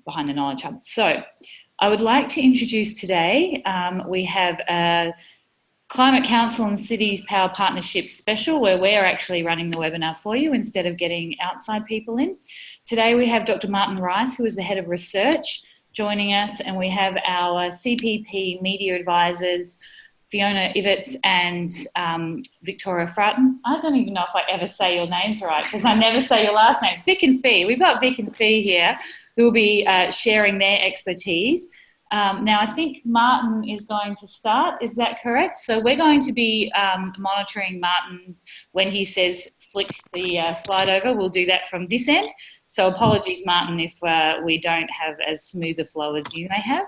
behind the Knowledge Hub. So I would like to introduce today, we have a Climate Council and Cities Power Partnership special where we're actually running the webinar for you instead of getting outside people in. Today we have Dr. Martin Rice, who is the Head of Research, joining us, and we have our CPP media advisors, Fiona, Ivits and Victoria Fratin. I don't even know if I ever say your names right because I never say your last names. Vic and Fee. We've got Vic and Fee here who will be sharing their expertise. Now, I think Martin is going to start. Is that correct? So we're going to be monitoring Martin when he says flick the slide over. We'll do that from this end. So apologies, Martin, if we don't have as smooth a flow as you may have.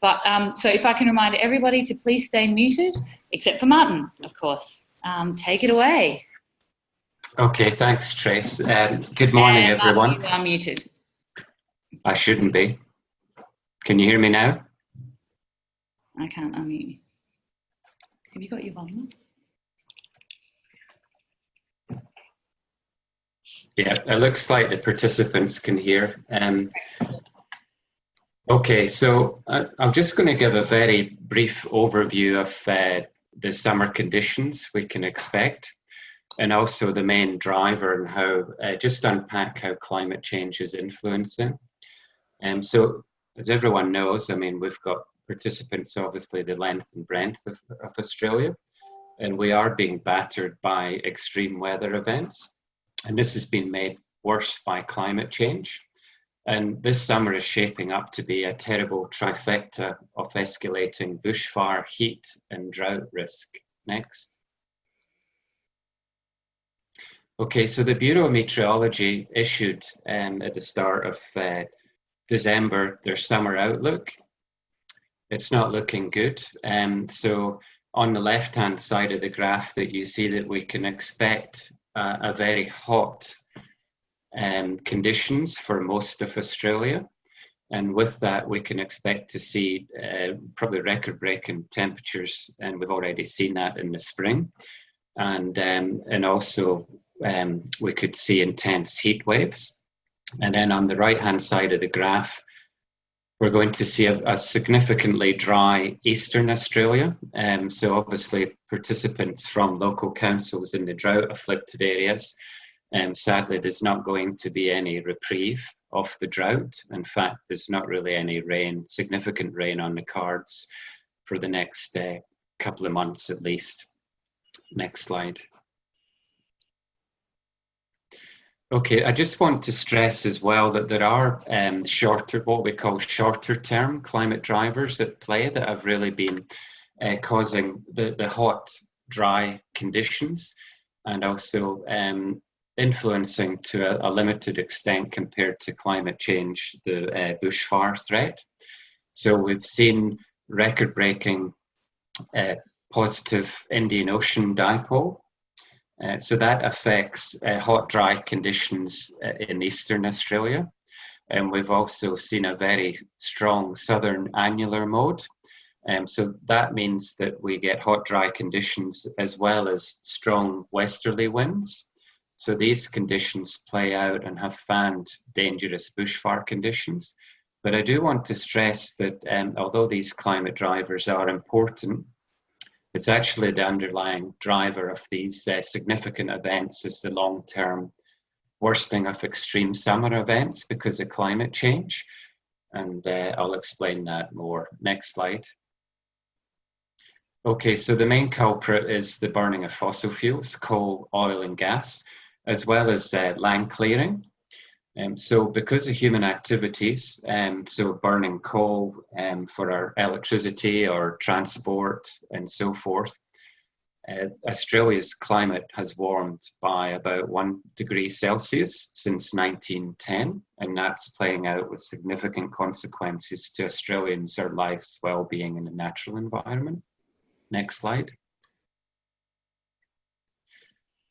But so if I can remind everybody to please stay muted, except for Martin, of course. Take it away. Okay, thanks, Trace. Good morning, everyone. Martin, you are muted. I shouldn't be. Can you hear me now? I can't unmute you. Have you got your volume on? Yeah, it looks like the participants can hear. Okay, so I'm just going to give a very brief overview of the summer conditions we can expect, and also the main driver and how, just unpack how climate change is influencing. So as everyone knows, I mean, we've got participants, obviously the length and breadth of Australia, and we are being battered by extreme weather events. And this has been made worse by climate change. And this summer is shaping up to be a terrible trifecta of escalating bushfire, heat and drought risk. Next. Okay, so the Bureau of Meteorology issued at the start of December their summer outlook. It's not looking good. So on the left-hand side of the graph that you see that we can expect a very hot conditions for most of Australia. And with that, we can expect to see probably record-breaking temperatures, and we've already seen that in the spring. And also we could see intense heat waves. And then on the right-hand side of the graph, we're going to see a significantly dry eastern Australia. So obviously participants from local councils in the drought afflicted areas, sadly there's not going to be any reprieve of the drought. In fact, there's not really any rain, significant rain on the cards for the next couple of months at least. Next slide. Okay, I just want to stress as well that there are what we call shorter term climate drivers at play that have really been causing the hot, dry conditions, and also influencing to a limited extent compared to climate change, the bushfire threat. So we've seen record-breaking positive Indian Ocean dipole. So that affects hot, dry conditions in eastern Australia. And we've also seen a very strong southern annular mode. So that means that we get hot, dry conditions as well as strong westerly winds. So these conditions play out and have fanned dangerous bushfire conditions. But I do want to stress that although these climate drivers are important, it's actually the underlying driver of these significant events is the long-term worsening of extreme summer events because of climate change. And I'll explain that more. Next slide. Okay, so the main culprit is the burning of fossil fuels, coal, oil and gas, as well as land clearing. So because of human activities, so burning coal for our electricity or transport and so forth, Australia's climate has warmed by about 1 degree Celsius since 1910, and that's playing out with significant consequences to Australians' their lives' well-being in the natural environment. Next slide.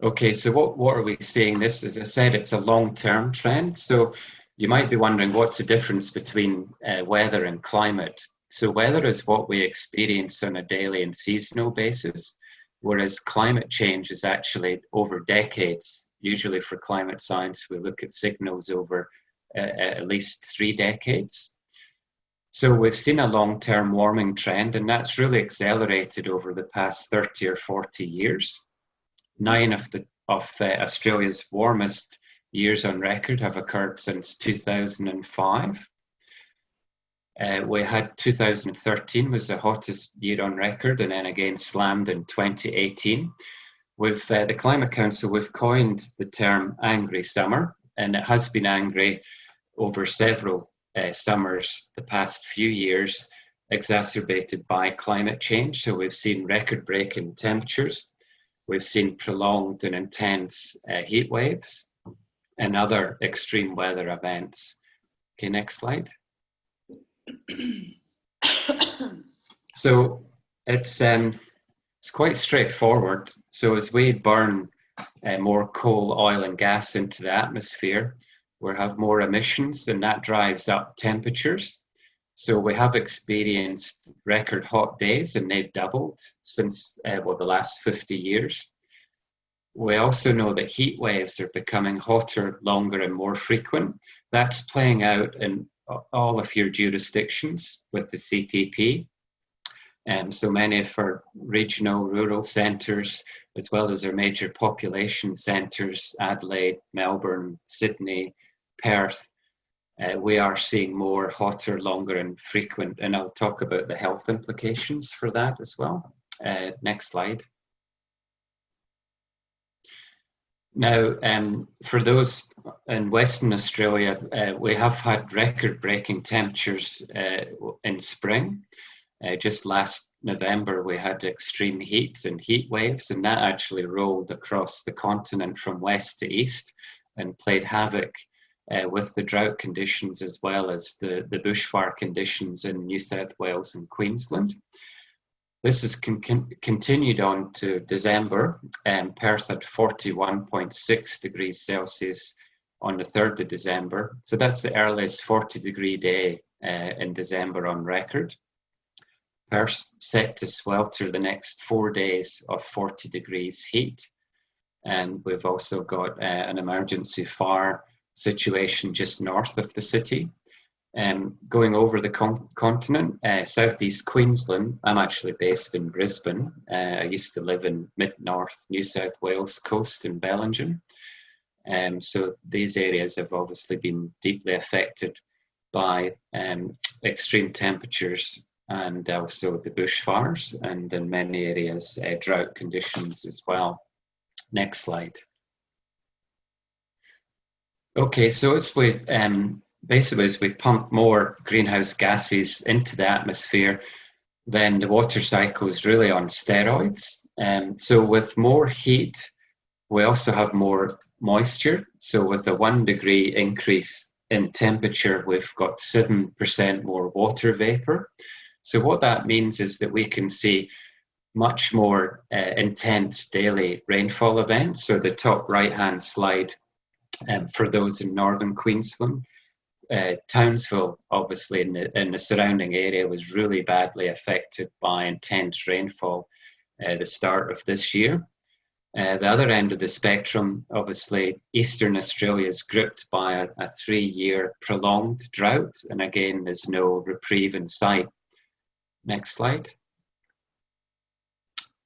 Okay, so what are we seeing? This, as I said, it's a long-term trend. So you might be wondering what's the difference between weather and climate. So weather is what we experience on a daily and seasonal basis, whereas climate change is actually over decades. Usually for climate science, we look at signals over at least 3 decades. So we've seen a long-term warming trend, and that's really accelerated over the past 30 or 40 years. 9 of Australia's warmest years on record have occurred since 2005. We had 2013 was the hottest year on record, and then again slammed in 2018. With the Climate Council, we've coined the term angry summer, and it has been angry over several summers the past few years, exacerbated by climate change. So we've seen record-breaking temperatures, we've seen prolonged and intense heat waves, and other extreme weather events. Okay, next slide. So it's quite straightforward. So as we burn more coal, oil and gas into the atmosphere, we have more emissions, and that drives up temperatures. So we have experienced record hot days, and they've doubled since the last 50 years. We also know that heat waves are becoming hotter, longer and more frequent. That's playing out in all of your jurisdictions with the CPP. So many of our regional, rural centres, as well as our major population centres, Adelaide, Melbourne, Sydney, Perth, we are seeing more hotter, longer and frequent, and I'll talk about the health implications for that as well. Next slide. Now, for those in Western Australia, we have had record-breaking temperatures in spring. Just last November, we had extreme heat and heat waves, and that actually rolled across the continent from west to east and played havoc with the drought conditions as well as the bushfire conditions in New South Wales and Queensland. This has continued on to December, and Perth had 41.6 degrees Celsius on the 3rd of December. So that's the earliest 40-degree day in December on record. Perth set to swelter the next 4 days of 40 degrees heat. And we've also got an emergency fire situation just north of the city. Going over the continent, southeast Queensland, I'm actually based in Brisbane. I used to live in mid-north New South Wales coast in Bellingham. So these areas have obviously been deeply affected by extreme temperatures and also the bushfires, and in many areas drought conditions as well. Next slide. Okay, so as we basically as we pump more greenhouse gases into the atmosphere, then the water cycle is really on steroids. So with more heat, we also have more moisture. So with a 1 degree increase in temperature, we've got 7% more water vapor. So what that means is that we can see much more intense daily rainfall events. So the top right-hand slide for those in northern Queensland, Townsville, obviously in the surrounding area, was really badly affected by intense rainfall at the start of this year. The other end of the spectrum, obviously, Eastern Australia is gripped by a 3-year prolonged drought, and again, there's no reprieve in sight. Next slide.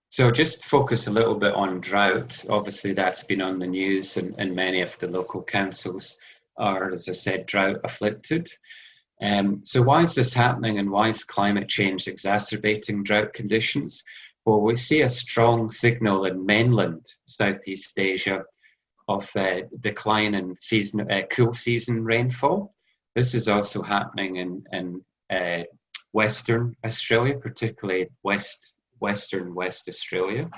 So just focus a little bit on drought. Obviously, that's been on the news, and many of the local councils are, as I said, drought afflicted. So why is this happening, and why is climate change exacerbating drought conditions? Well, we see a strong signal in mainland Southeast Asia of decline in cool season rainfall. This is also happening in Western Australia, particularly Western West Australia.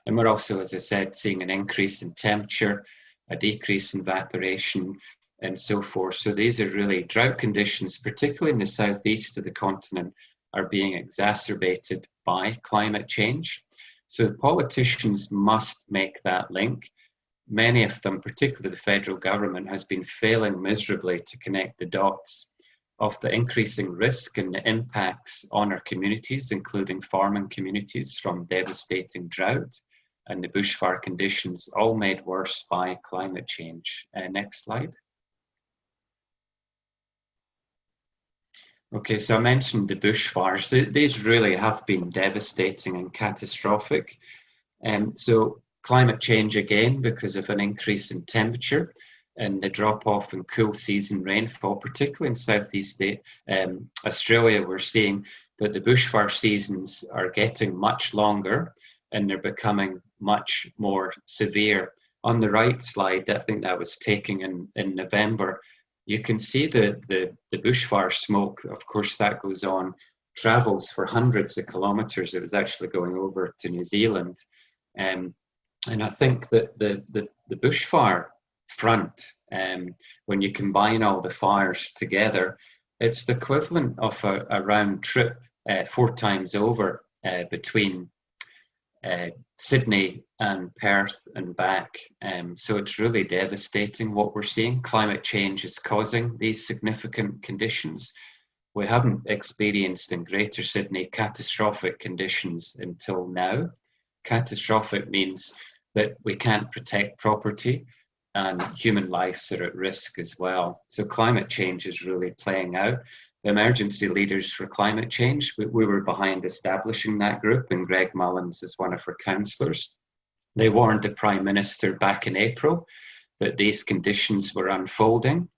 And we're also, as I said, seeing an increase in temperature, a decrease in evaporation, and so forth. So these are really drought conditions, particularly in the southeast of the continent, are being exacerbated by climate change. So politicians must make that link. Many of them, particularly the federal government, has been failing miserably to connect the dots of the increasing risk and the impacts on our communities, including farming communities, from devastating drought and the bushfire conditions, all made worse by climate change. Next slide. Okay, so I mentioned the bushfires. These really have been devastating and catastrophic. So climate change again, because of an increase in temperature and the drop off in cool season rainfall, particularly in Southeast Australia, we're seeing that the bushfire seasons are getting much longer and they're becoming much more severe. On the right slide, I think that was taken in November, you can see the bushfire smoke. Of course, that goes on, travels for hundreds of kilometres. It was actually going over to New Zealand. Um, and I think that the bushfire front, when you combine all the fires together, it's the equivalent of a round trip 4 times over between Sydney and Perth and back. So it's really devastating what we're seeing. Climate change is causing these significant conditions. We haven't experienced in Greater Sydney catastrophic conditions until now. Catastrophic means that we can't protect property and human lives are at risk as well. So climate change is really playing out. The emergency leaders for climate change, we were behind establishing that group, and Greg Mullins is one of our councillors. They warned the Prime Minister back in April that these conditions were unfolding.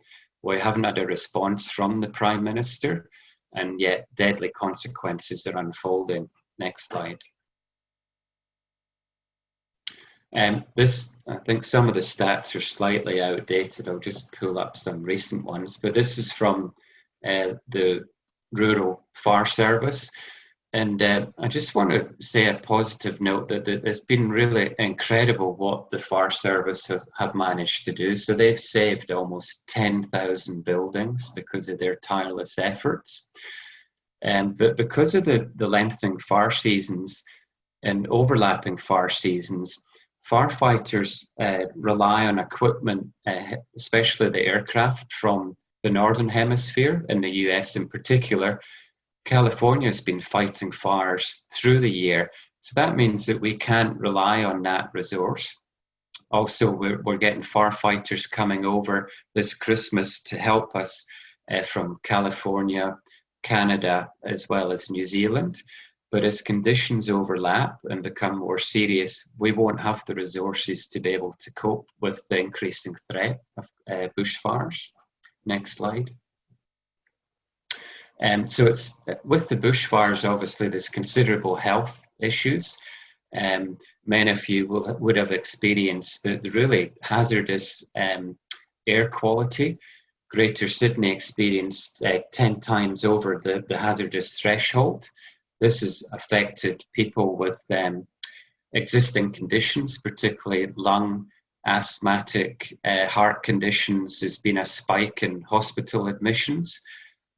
We haven't had a response from the Prime Minister, and yet deadly consequences are unfolding. Next slide. This, I think some of the stats are slightly outdated. I'll just pull up some recent ones, but this is from the Rural Fire Service. And I just want to say a positive note that it's been really incredible what the Fire Service have managed to do. So they've saved almost 10,000 buildings because of their tireless efforts. But because of the lengthening fire seasons and overlapping fire seasons, firefighters rely on equipment, especially the aircraft from the Northern Hemisphere, in the US in particular. California has been fighting fires through the year, so that means that we can't rely on that resource. Also, we're getting firefighters coming over this Christmas to help us from California, Canada, as well as New Zealand. But as conditions overlap and become more serious, we won't have the resources to be able to cope with the increasing threat of bushfires. Next slide. So it's with the bushfires, obviously, there's considerable health issues. Many of you would have experienced the really hazardous air quality. Greater Sydney experienced 10 times over the hazardous threshold. This has affected people with existing conditions, particularly lung, asthmatic, heart conditions. There's been a spike in hospital admissions.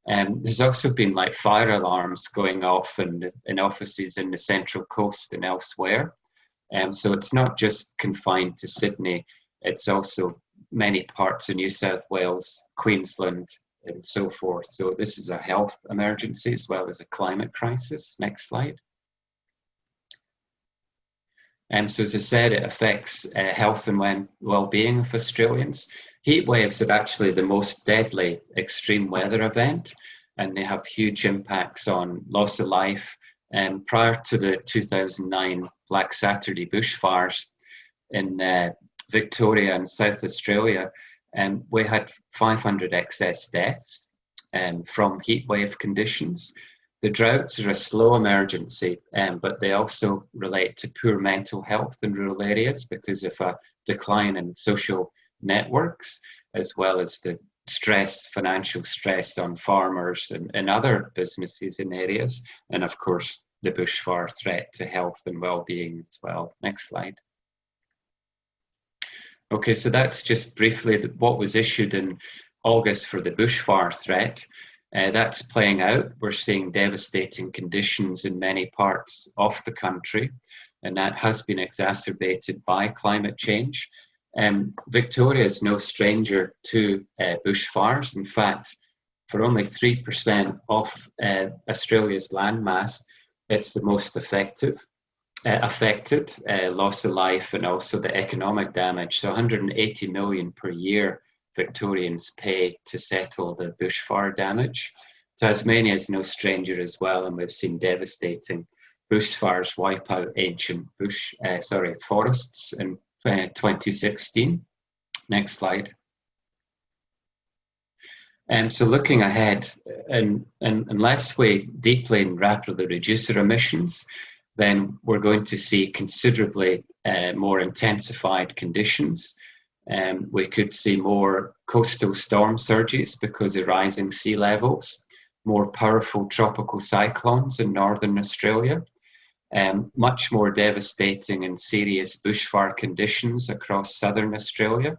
There's also been like fire alarms going off in offices in the Central Coast and elsewhere. So it's not just confined to Sydney, it's also many parts of New South Wales, Queensland, and so forth. So this is a health emergency as well as a climate crisis. Next slide. So as I said, it affects health and well-being of Australians. Heat waves are actually the most deadly extreme weather event, and they have huge impacts on loss of life. Prior to the 2009 Black Saturday bushfires in Victoria and South Australia, we had 500 excess deaths from heat wave conditions. The droughts are a slow emergency, but they also relate to poor mental health in rural areas because of a decline in social networks, as well as the stress, financial stress on farmers and other businesses in areas, and of course the bushfire threat to health and well-being as well. Next slide. Okay, so that's just briefly what was issued in August for the bushfire threat. That's playing out. We're seeing devastating conditions in many parts of the country, and that has been exacerbated by climate change. Victoria is no stranger to bushfires. In fact, for only 3% of Australia's landmass, it's the most affected, loss of life and also the economic damage. So 180 million per year Victorians pay to settle the bushfire damage. Tasmania is no stranger as well, and we've seen devastating bushfires wipe out ancient forests in 2016. Next slide. So looking ahead, and unless we deeply and rapidly reduce our emissions, then we're going to see considerably more intensified conditions. We could see more coastal storm surges because of rising sea levels, more powerful tropical cyclones in northern Australia, much more devastating and serious bushfire conditions across southern Australia,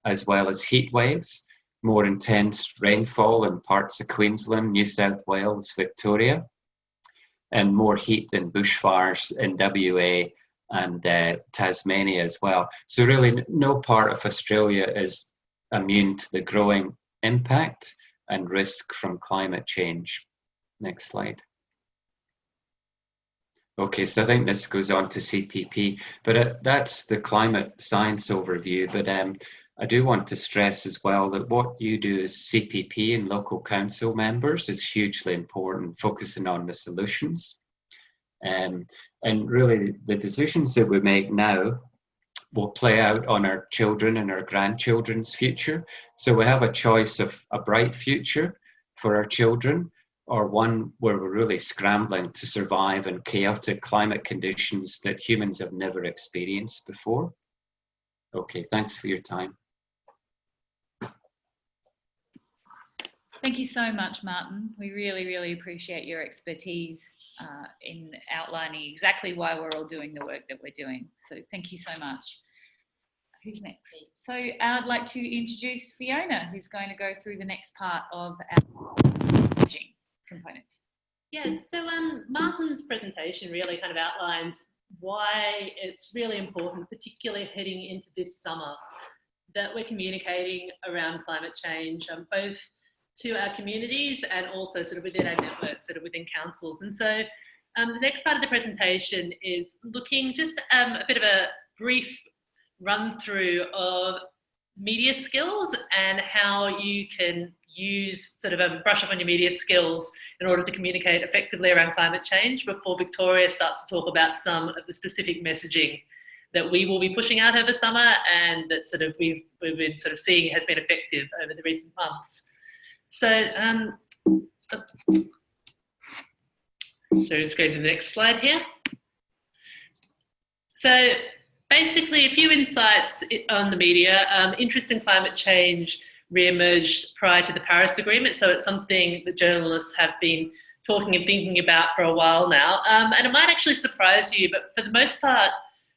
as well as heat waves, more intense rainfall in parts of Queensland, New South Wales, Victoria, and more heat and bushfires in WA and Tasmania as well. So really no part of Australia is immune to the growing impact and risk from climate change. Next slide. Okay, so I think this goes on to CPP, but that's the climate science overview. But I do want to stress as well that what you do as CPP and local council members is hugely important, focusing on the solutions. And really the decisions that we make now will play out on our children and our grandchildren's future. So we have a choice of a bright future for our children, or one where we're really scrambling to survive in chaotic climate conditions that humans have never experienced before. Okay, thanks for your time. Thank you so much, Martin. We really, really appreciate your expertise in outlining exactly why we're all doing the work that we're doing. So thank you so much. Who's next? So I'd like to introduce Fiona, who's going to go through the next part of our messaging component. Yeah, so Martin's presentation really kind of outlines why it's really important, particularly heading into this summer, that we're communicating around climate change, both to our communities and also sort of within our networks that are within councils. And so the next part of the presentation is looking just a bit of a brief run through of media skills and how you can use sort of a brush up on your media skills in order to communicate effectively around climate change before Victoria starts to talk about some of the specific messaging that we will be pushing out over summer and that sort of we've been sort of seeing has been effective over the recent months. So, let's go to the next slide here. So basically a few insights on the media. Interest in climate change re-emerged prior to the Paris Agreement. So it's something that journalists have been talking and thinking about for a while now. And it might actually surprise you, but for the most part,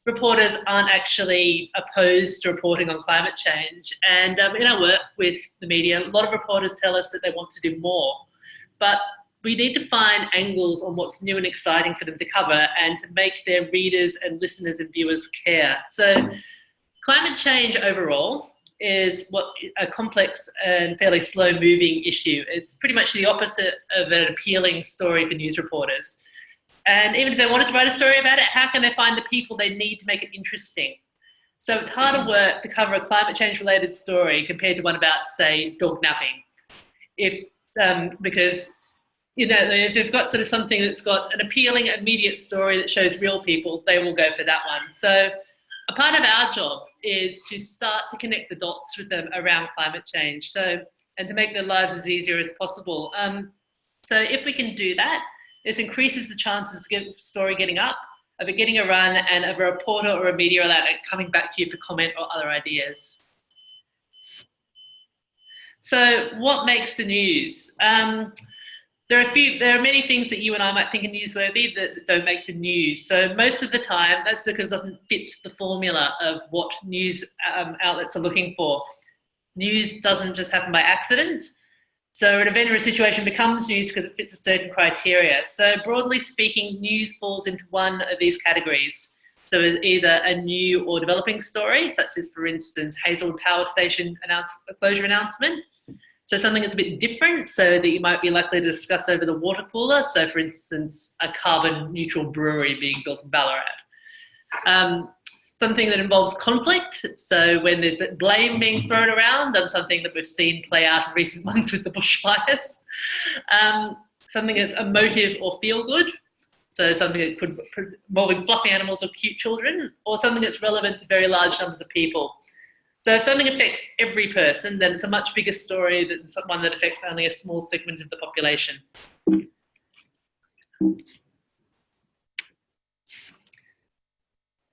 reporters aren't actually opposed to reporting on climate change. And in our work with the media, a lot of reporters tell us that they want to do more, but we need to find angles on what's new and exciting for them to cover and to make their readers and listeners and viewers care. So climate change overall is a complex and fairly slow moving issue. It's pretty much the opposite of an appealing story for news reporters. And even if they wanted to write a story about it, how can they find the people they need to make it interesting? So it's harder work to cover a climate change related story compared to one about, say, dog napping. Because, you know, if they've got sort of something that's got an appealing, immediate story that shows real people, they will go for that one. So a part of our job is to start to connect the dots with them around climate change. And to make their lives as easier as possible. So if we can do that, this increases the chances of the story getting up, of it getting a run, and of a reporter or a media outlet coming back to you for comment or other ideas. So what makes the news? There are many things that you and I might think are newsworthy that don't make the news. So most of the time, that's because it doesn't fit the formula of what news outlets are looking for. News doesn't just happen by accident. So an event or a situation becomes news because it fits a certain criteria. So broadly speaking, news falls into one of these categories. So it's either a new or developing story, such as, for instance, Hazelwood Power Station closure announcement. So something that's a bit different, so that you might be likely to discuss over the water cooler. So for instance, a carbon neutral brewery being built in Ballarat. something that involves conflict. So when there's blame being thrown around, and something that we've seen play out in recent months with the bushfires. Something that's emotive or feel good. So something that could involve fluffy animals or cute children, or something that's relevant to very large numbers of people. So if something affects every person, then it's a much bigger story than one that affects only a small segment of the population.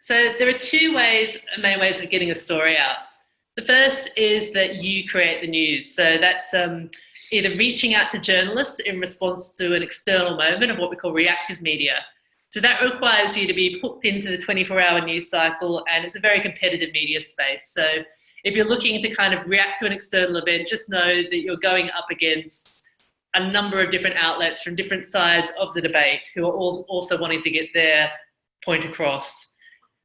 So there are two main ways of getting a story out. The first is that you create the news. So that's either reaching out to journalists in response to an external moment of what we call reactive media. So that requires you to be hooked into the 24-hour news cycle, and it's a very competitive media space. So if you're looking to kind of react to an external event, just know that you're going up against a number of different outlets from different sides of the debate who are also wanting to get their point across.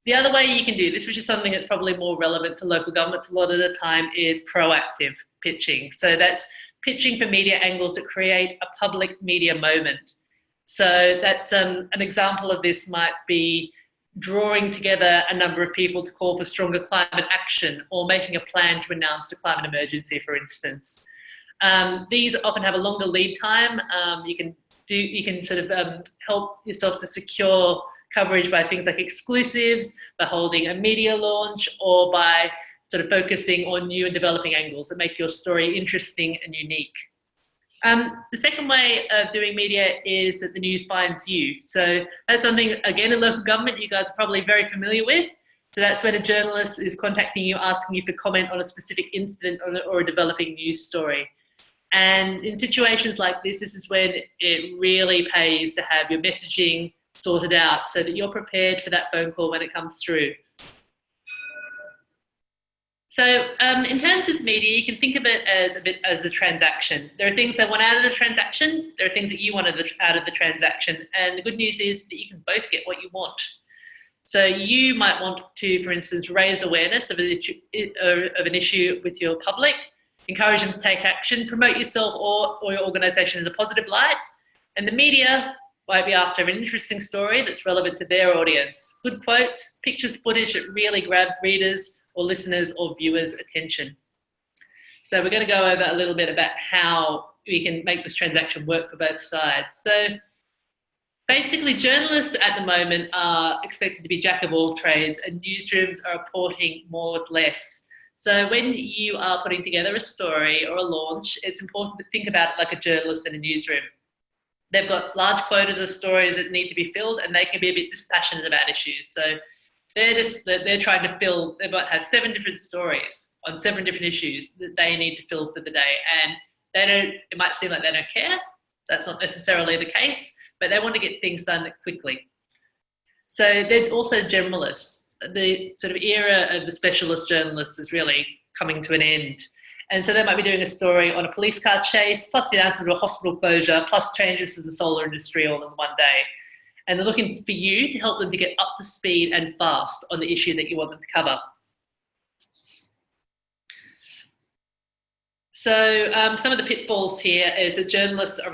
The other way you can do this, which is something that's probably more relevant to local governments a lot of the time, is proactive pitching. So that's pitching for media angles that create a public media moment. So that's an example of this might be drawing together a number of people to call for stronger climate action, or making a plan to announce a climate emergency, for instance. These often have a longer lead time. You can sort of help yourself to secure coverage by things like exclusives, by holding a media launch, or by sort of focusing on new and developing angles that make your story interesting and unique. The second way of doing media is that the news finds you. So that's something, again, in local government, you guys are probably very familiar with. So that's when a journalist is contacting you, asking you for comment on a specific incident or a developing news story. And in situations like this is when it really pays to have your messaging sorted out so that you're prepared for that phone call when it comes through. So in terms of media, you can think of it as a transaction. There are things they want out of the transaction. There are things that you want out of the transaction. And the good news is that you can both get what you want. So you might want to, for instance, raise awareness of an issue with your public, encourage them to take action, promote yourself or your organisation in a positive light. And the media might be after an interesting story that's relevant to their audience. Good quotes, pictures, footage that really grab readers or listeners or viewers' attention. So we're going to go over a little bit about how we can make this transaction work for both sides. So basically, journalists at the moment are expected to be jack of all trades, and newsrooms are reporting more or less. So when you are putting together a story or a launch, it's important to think about it like a journalist in a newsroom. They've got large quotas of stories that need to be filled, and they can be a bit dispassionate about issues. So they're trying to fill, they might have 7 different stories on 7 different issues that they need to fill for the day. And it might seem like they don't care. That's not necessarily the case, but they want to get things done quickly. So they're also generalists. The sort of era of the specialist journalists is really coming to an end. And so they might be doing a story on a police car chase, plus the announcement of a hospital closure, plus changes to the solar industry all in one day. And they're looking for you to help them to get up to speed and fast on the issue that you want them to cover. So some of the pitfalls here is that journalists are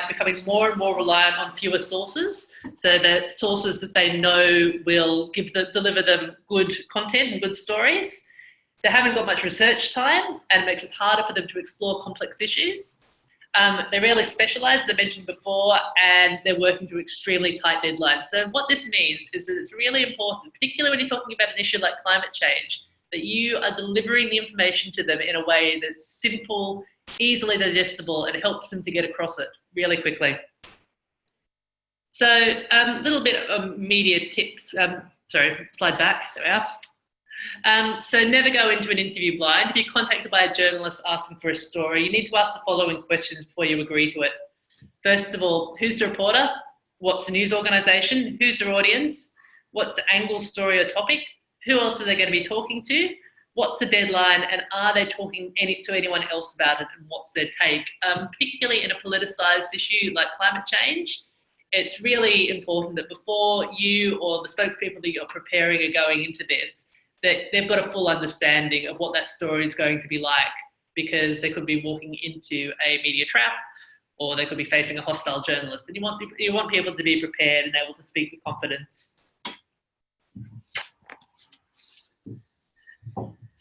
becoming more and more reliant on fewer sources. So the sources that they know will deliver them good content and good stories. They haven't got much research time, and it makes it harder for them to explore complex issues. They're rarely specialised, as I mentioned before, and they're working through extremely tight deadlines. So what this means is that it's really important, particularly when you're talking about an issue like climate change, that you are delivering the information to them in a way that's simple, easily digestible, and helps them to get across it really quickly. So a little bit of media tips. Sorry, slide back, there we are. So never go into an interview blind. If you're contacted by a journalist asking for a story, you need to ask the following questions before you agree to it. First of all, who's the reporter? What's the news organisation? Who's their audience? What's the angle, story or topic? Who else are they going to be talking to? What's the deadline? And are they talking to anyone else about it? And what's their take? Particularly in a politicised issue like climate change, it's really important that before you or the spokespeople that you're preparing are going into this, that they've got a full understanding of what that story is going to be like, because they could be walking into a media trap, or they could be facing a hostile journalist. And you want people to be prepared and able to speak with confidence.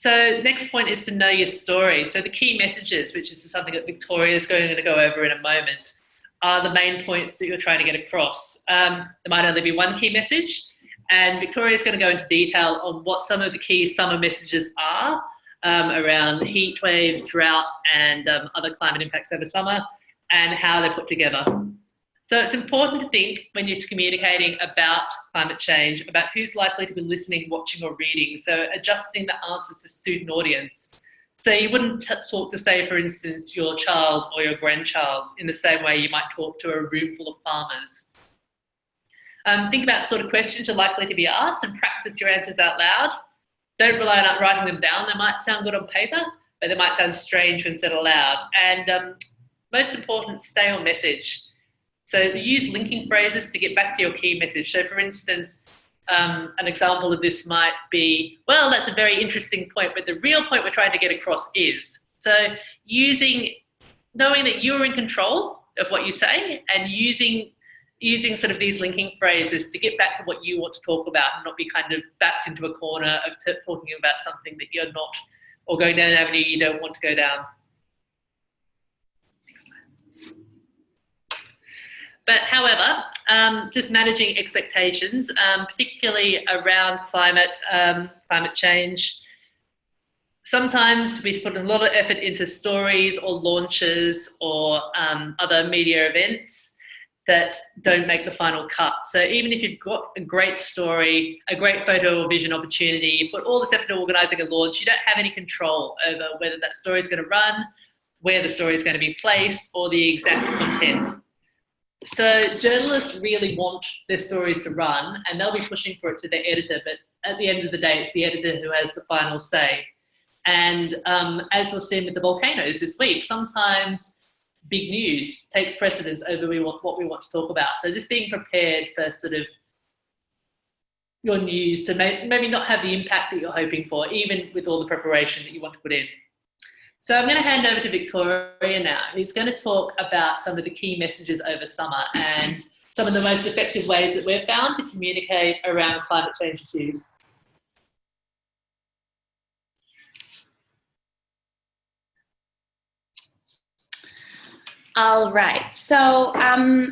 So next point is to know your story. So the key messages, which is something that Victoria is going to go over in a moment, are the main points that you're trying to get across. There might only be one key message, and Victoria is going to go into detail on what some of the key summer messages are around heat waves, drought, and other climate impacts over summer, and how they're put together. So it's important to think when you're communicating about climate change, about who's likely to be listening, watching, or reading. So adjusting the answers to suit an audience. So you wouldn't talk to, say, for instance, your child or your grandchild in the same way you might talk to a room full of farmers. Think about the sort of questions you're likely to be asked and practice your answers out loud. Don't rely on writing them down. They might sound good on paper, but they might sound strange when said aloud. And most important, stay on message. So use linking phrases to get back to your key message. So for instance, an example of this might be, well, that's a very interesting point, but the real point we're trying to get across is. So knowing that you're in control of what you say and using sort of these linking phrases to get back to what you want to talk about and not be kind of backed into a corner of talking about something that you're not, or going down an avenue you don't want to go down. But however, just managing expectations, particularly around climate change. Sometimes we put a lot of effort into stories or launches or other media events that don't make the final cut. So even if you've got a great story, a great photo or vision opportunity, you put all this effort into organising a launch, you don't have any control over whether that story is going to run, where the story is going to be placed, or the exact content. So journalists really want their stories to run, and they'll be pushing for it to their editor, but at the end of the day, it's the editor who has the final say. And as we've seen with the volcanoes this week, sometimes big news takes precedence over what we want to talk about. So just being prepared for sort of your news to maybe not have the impact that you're hoping for, even with all the preparation that you want to put in. So I'm going to hand over to Victoria now, who's going to talk about some of the key messages over summer and some of the most effective ways that we've found to communicate around climate change issues. All right, so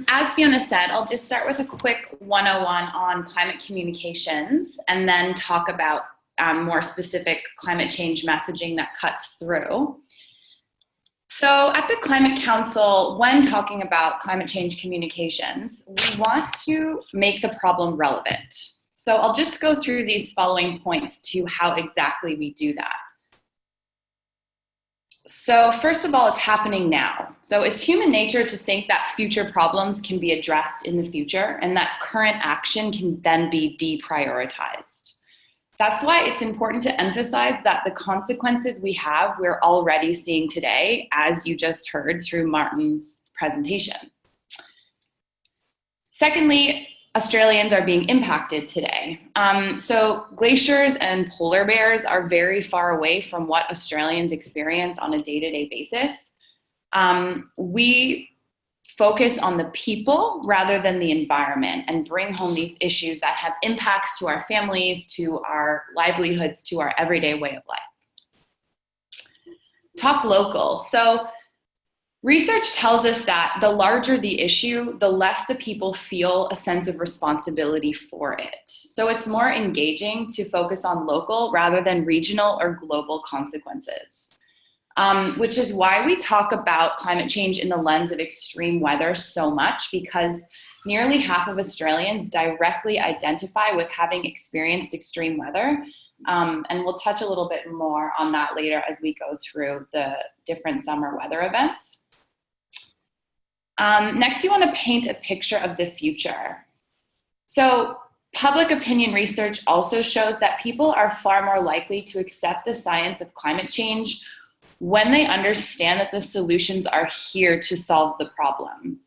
as Fiona said, I'll just start with a quick 101 on climate communications and then talk about more specific climate change messaging that cuts through. So at the Climate Council, when talking about climate change communications, we want to make the problem relevant. So I'll just go through these following points to how exactly we do that. So first of all, it's happening now. So it's human nature to think that future problems can be addressed in the future and that current action can then be deprioritized. That's why it's important to emphasize that the consequences we have, we're already seeing today, as you just heard through Martin's presentation. Secondly, Australians are being impacted today. So glaciers and polar bears are very far away from what Australians experience on a day-to-day basis. We focus on the people rather than the environment and bring home these issues that have impacts to our families, to our livelihoods, to our everyday way of life. Talk local. So research tells us that the larger the issue, the less the people feel a sense of responsibility for it. So it's more engaging to focus on local rather than regional or global consequences. Which is why we talk about climate change in the lens of extreme weather so much, because nearly half of Australians directly identify with having experienced extreme weather. And we'll touch a little bit more on that later as we go through the different summer weather events. Next, you want to paint a picture of the future. So public opinion research also shows that people are far more likely to accept the science of climate change when they understand that the solutions are here to solve the problem.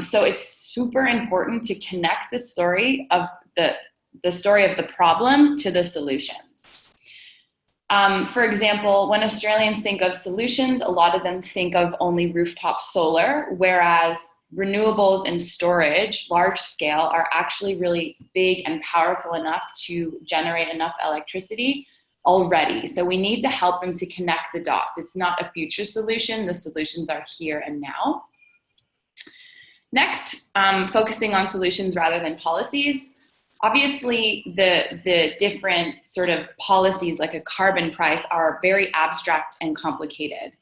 So it's super important to connect the story of the problem to the solutions. For example, when Australians think of solutions, a lot of them think of only rooftop solar, whereas renewables and storage, large scale, are actually really big and powerful enough to generate enough electricity already. So we need to help them to connect the dots. It's not a future solution. The solutions are here and now. Next, focusing on solutions rather than policies. Obviously, the different sort of policies like a carbon price are very abstract and complicated.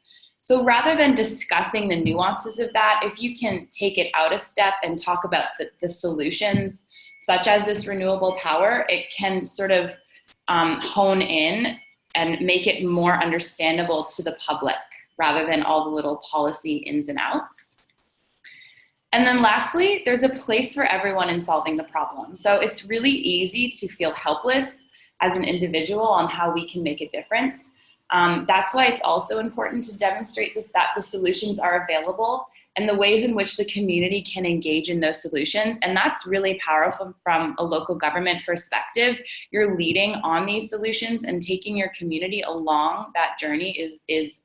So rather than discussing the nuances of that, if you can take it out a step and talk about the solutions, such as this renewable power, it can sort of hone in and make it more understandable to the public rather than all the little policy ins and outs. And then lastly, there's a place for everyone in solving the problem. So it's really easy to feel helpless as an individual on how we can make a difference. That's why it's also important to demonstrate that the solutions are available and the ways in which the community can engage in those solutions. And that's really powerful from a local government perspective. You're leading on these solutions and taking your community along that journey is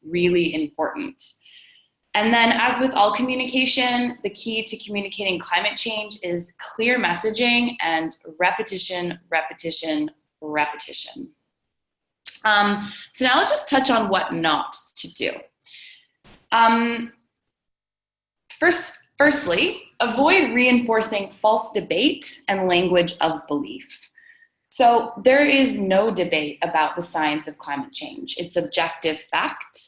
really important. And then, as with all communication, the key to communicating climate change is clear messaging and repetition, repetition, repetition. So now let's just touch on what not to do. Firstly, avoid reinforcing false debate and language of belief. So there is no debate about the science of climate change. It's objective fact.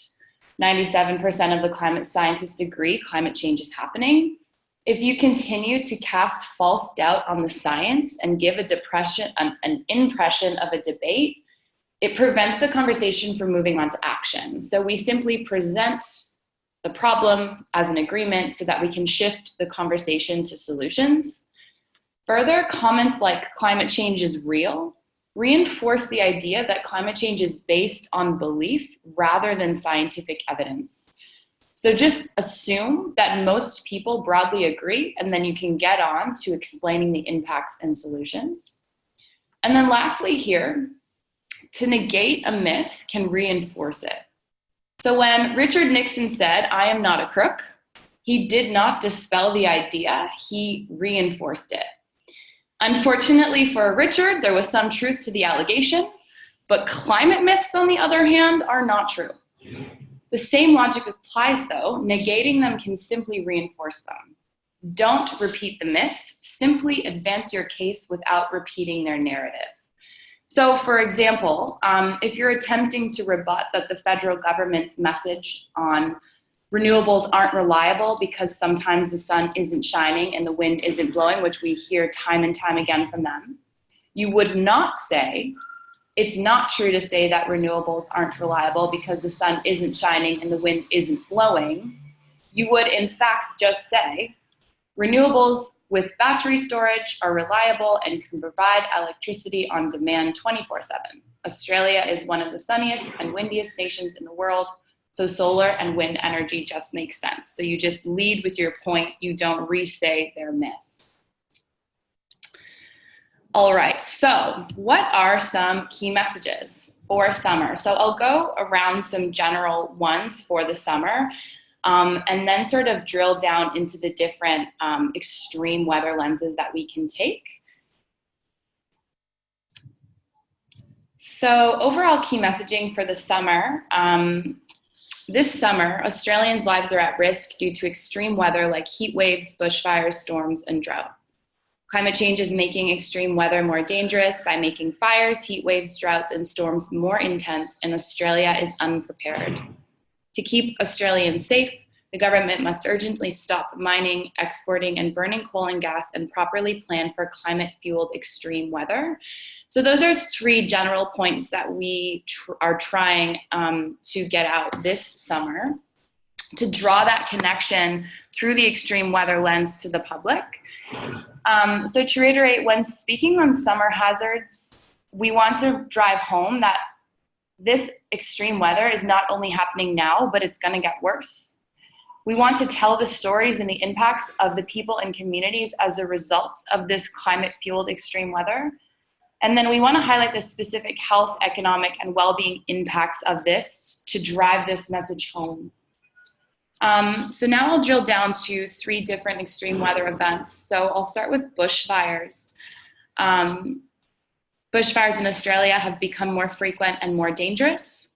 97% of the climate scientists agree climate change is happening. If you continue to cast false doubt on the science and give an impression of a debate, it prevents the conversation from moving on to action. So we simply present the problem as an agreement so that we can shift the conversation to solutions. Further, comments like climate change is real reinforce the idea that climate change is based on belief rather than scientific evidence. So just assume that most people broadly agree, and then you can get on to explaining the impacts and solutions. And then lastly here, to negate a myth can reinforce it. So when Richard Nixon said, "I am not a crook," he did not dispel the idea, he reinforced it. Unfortunately for Richard, there was some truth to the allegation, but climate myths, on the other hand, are not true. The same logic applies though. Negating them can simply reinforce them. Don't repeat the myth, simply advance your case without repeating their narrative. So for example, if you're attempting to rebut that the federal government's message on renewables aren't reliable because sometimes the sun isn't shining and the wind isn't blowing, which we hear time and time again from them, you would not say, it's not true to say that renewables aren't reliable because the sun isn't shining and the wind isn't blowing. You would in fact just say, renewables with battery storage are reliable and can provide electricity on demand 24/7. Australia is one of the sunniest and windiest nations in the world, so solar and wind energy just makes sense. So you just lead with your point, you don't re-say their myth. All right, so what are some key messages for summer? So I'll go around some general ones for the summer, and then sort of drill down into the different extreme weather lenses that we can take. So overall key messaging for the summer, this summer, Australians' lives are at risk due to extreme weather like heat waves, bushfires, storms, and drought. Climate change is making extreme weather more dangerous by making fires, heat waves, droughts, and storms more intense, and Australia is unprepared. To keep Australians safe, the government must urgently stop mining, exporting, and burning coal and gas and properly plan for climate-fueled extreme weather. So those are three general points that we are trying to get out this summer to draw that connection through the extreme weather lens to the public. So to reiterate, when speaking on summer hazards, we want to drive home that this extreme weather is not only happening now, but it's going to get worse. We want to tell the stories and the impacts of the people and communities as a result of this climate-fueled extreme weather. And then we want to highlight the specific health, economic, and well-being impacts of this to drive this message home. So now I'll drill down to 3 different extreme weather events. So I'll start with bushfires. Bushfires in Australia have become more frequent and more dangerous.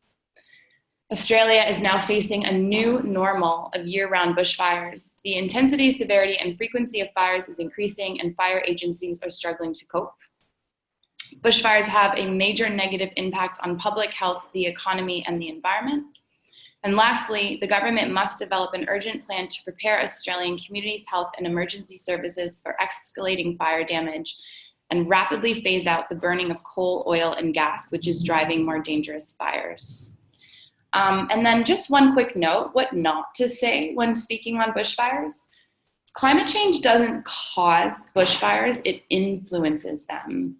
Australia is now facing a new normal of year-round bushfires. The intensity, severity, and frequency of fires is increasing, and fire agencies are struggling to cope. Bushfires have a major negative impact on public health, the economy, and the environment. And lastly, the government must develop an urgent plan to prepare Australian communities' health and emergency services for escalating fire damage and rapidly phase out the burning of coal, oil, and gas, which is driving more dangerous fires. And then just one quick note, what not to say when speaking on bushfires. Climate change doesn't cause bushfires, it influences them.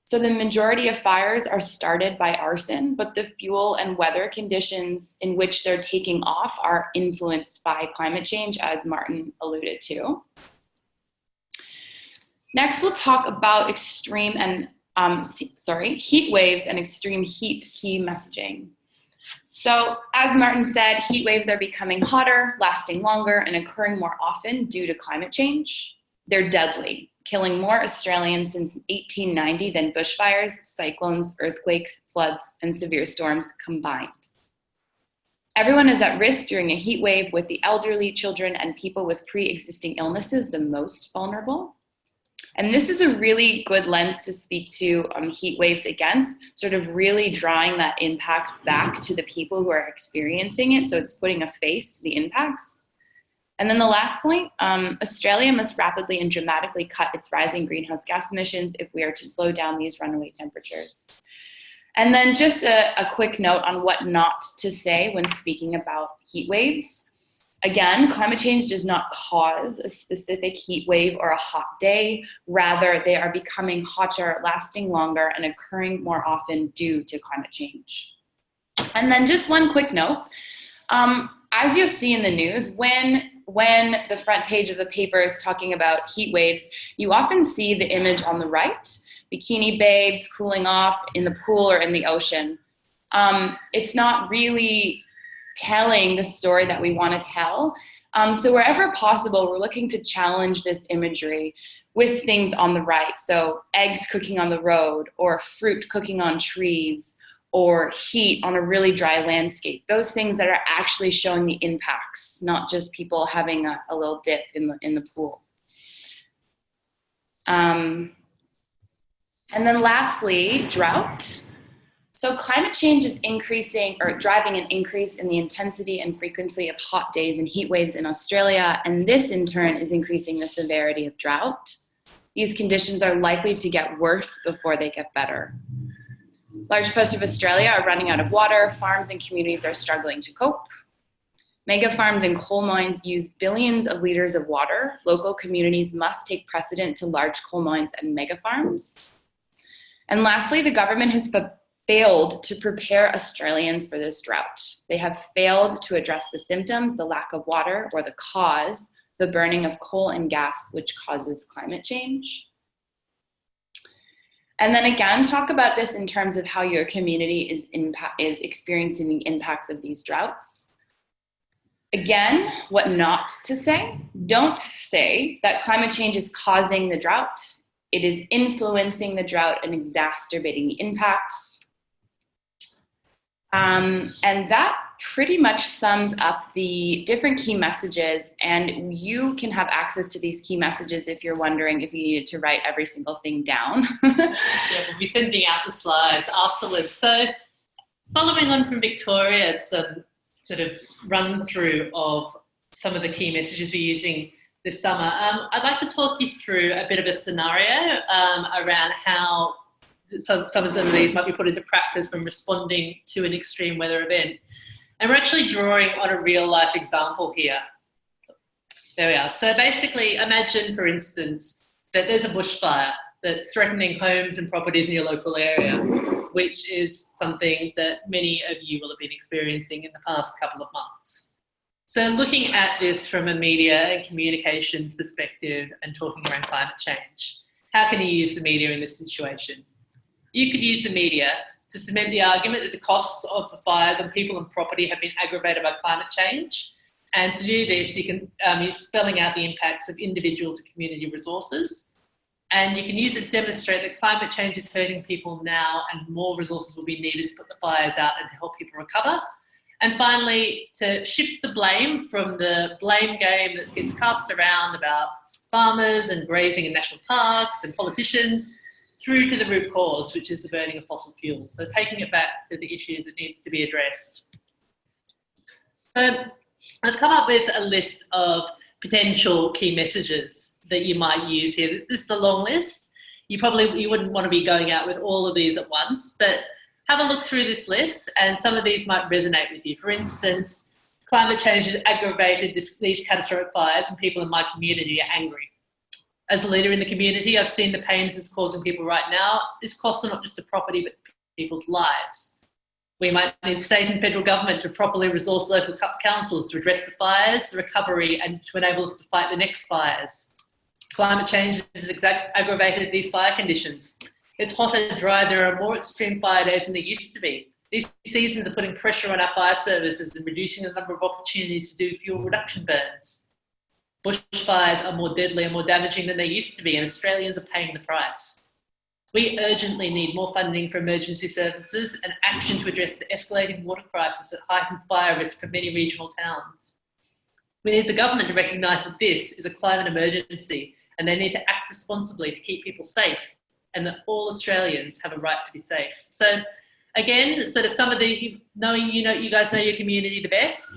So the majority of fires are started by arson, but the fuel and weather conditions in which they're taking off are influenced by climate change, as Martin alluded to. Next, we'll talk about extreme and heat waves and extreme heat key messaging. So as Martin said, heat waves are becoming hotter, lasting longer, and occurring more often due to climate change. They're deadly, killing more Australians since 1890 than bushfires, cyclones, earthquakes, floods, and severe storms combined. Everyone is at risk during a heat wave, with the elderly, children, and people with pre-existing illnesses the most vulnerable. And this is a really good lens to speak to heat waves against, sort of really drawing that impact back to the people who are experiencing it. So it's putting a face to the impacts. And then the last point, Australia must rapidly and dramatically cut its rising greenhouse gas emissions if we are to slow down these runaway temperatures. And then just a quick note on what not to say when speaking about heat waves. Again, climate change does not cause a specific heat wave or a hot day. Rather, they are becoming hotter, lasting longer, and occurring more often due to climate change. And then just one quick note. As you'll see in the news, when the front page of the paper is talking about heat waves, you often see the image on the right, bikini babes cooling off in the pool or in the ocean. It's not really telling the story that we want to tell. So wherever possible, we're looking to challenge this imagery with things on the right. So eggs cooking on the road, or fruit cooking on trees, or heat on a really dry landscape. Those things that are actually showing the impacts, not just people having a little dip in the pool. And then lastly, drought. So climate change is increasing or driving an increase in the intensity and frequency of hot days and heat waves in Australia, and this in turn is increasing the severity of drought. These conditions are likely to get worse before they get better. Large parts of Australia are running out of water, farms and communities are struggling to cope. Mega farms and coal mines use billions of liters of water. Local communities must take precedent to large coal mines and mega farms. And lastly, the government has failed to prepare Australians for this drought. They have failed to address the symptoms, the lack of water, or the cause, the burning of coal and gas, which causes climate change. And then again, talk about this in terms of how your community is experiencing the impacts of these droughts. Again, what not to say. Don't say that climate change is causing the drought. It is influencing the drought and exacerbating the impacts. And that pretty much sums up the different key messages, and you can have access to these key messages if you're wondering if you needed to write every single thing down. Yeah, we'll be sending out the slides afterwards. So following on from Victoria, it's a sort of run through of some of the key messages we're using this summer. I'd like to talk you through a bit of a scenario around how some of these might be put into practice when responding to an extreme weather event. And we're actually drawing on a real life example here. There we are. So basically, imagine, for instance, that there's a bushfire that's threatening homes and properties in your local area, which is something that many of you will have been experiencing in the past couple of months. So looking at this from a media and communications perspective and talking around climate change, how can you use the media in this situation? You could use the media to cement the argument that the costs of the fires on people and property have been aggravated by climate change. And to do this, you're spelling out the impacts of individuals and community resources. And you can use it to demonstrate that climate change is hurting people now and more resources will be needed to put the fires out and to help people recover. And finally, to shift the blame from the blame game that gets cast around about farmers and grazing in national parks and politicians through to the root cause, which is the burning of fossil fuels. So taking it back to the issue that needs to be addressed. So I've come up with a list of potential key messages that you might use here. This is a long list. You wouldn't want to be going out with all of these at once, but have a look through this list and some of these might resonate with you. For instance, climate change has aggravated these catastrophic fires and people in my community are angry. As a leader in the community, I've seen the pains it's causing people right now. This costs not just to property, but to people's lives. We might need state and federal government to properly resource local councils to address the fires, the recovery, and to enable us to fight the next fires. Climate change has aggravated these fire conditions. It's hotter, dry, there are more extreme fire days than there used to be. These seasons are putting pressure on our fire services and reducing the number of opportunities to do fuel reduction burns. Bushfires are more deadly and more damaging than they used to be, and Australians are paying the price. We urgently need more funding for emergency services and action to address the escalating water crisis that heightens fire risk for many regional towns. We need the government to recognise that this is a climate emergency and they need to act responsibly to keep people safe and that all Australians have a right to be safe. So again, sort of some of the, knowing you guys know your community the best,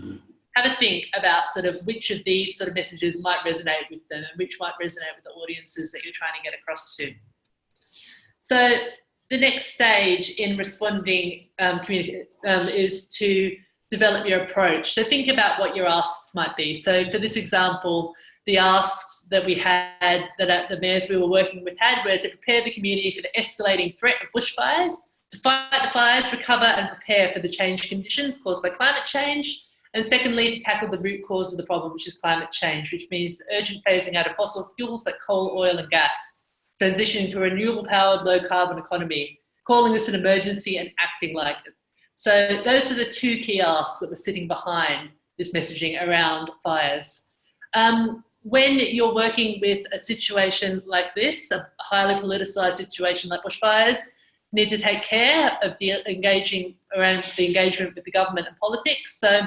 have a think about sort of which of these sort of messages might resonate with them and which might resonate with the audiences that you're trying to get across to. So the next stage in responding is to develop your approach. So think about what your asks might be. So for this example, the asks that we had, that the mayors we were working with had, were to prepare the community for the escalating threat of bushfires, to fight the fires, recover and prepare for the changed conditions caused by climate change, and secondly, to tackle the root cause of the problem, which is climate change, which means the urgent phasing out of fossil fuels like coal, oil and gas, transitioning to a renewable-powered, low-carbon economy, calling this an emergency and acting like it. So those were the two key asks that were sitting behind this messaging around fires. When you're working with a situation like this, a highly politicised situation like bushfires, you need to take care of the engagement with the government and politics. So,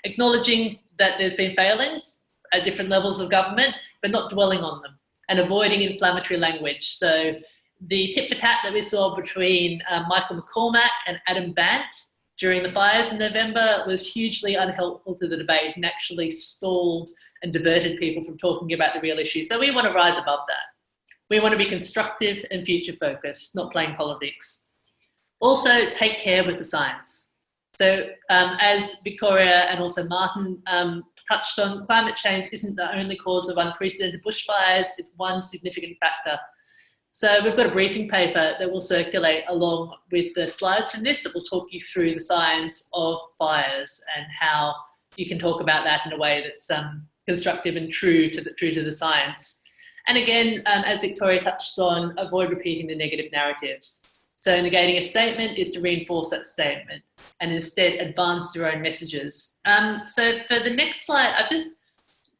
acknowledging that there's been failings at different levels of government, but not dwelling on them and avoiding inflammatory language. So the tit-for-tat that we saw between Michael McCormack and Adam Bant during the fires in November was hugely unhelpful to the debate and actually stalled and diverted people from talking about the real issue. So we want to rise above that. We want to be constructive and future focused, not playing politics. Also, take care with the science. So as Victoria and also Martin touched on, climate change isn't the only cause of unprecedented bushfires, it's one significant factor. So we've got a briefing paper that will circulate along with the slides from this that will talk you through the science of fires and how you can talk about that in a way that's constructive and true to the science. And again, as Victoria touched on, avoid repeating the negative narratives. So negating a statement is to reinforce that statement and instead advance your own messages. So for the next slide, I've just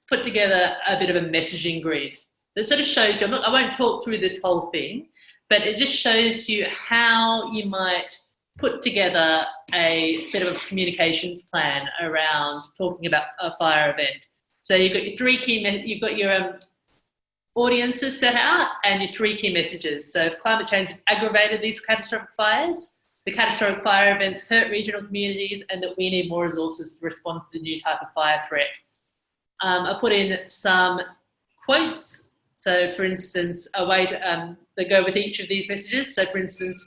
put together a bit of a messaging grid that sort of shows you, I won't talk through this whole thing, but it just shows you how you might put together a bit of a communications plan around talking about a fire event. So you've got your three key, you've got your audiences set out and your three key messages. So if climate change has aggravated these catastrophic fires, the catastrophic fire events hurt regional communities and that we need more resources to respond to the new type of fire threat. I put in some quotes. So for instance, a way to that go with each of these messages. So for instance,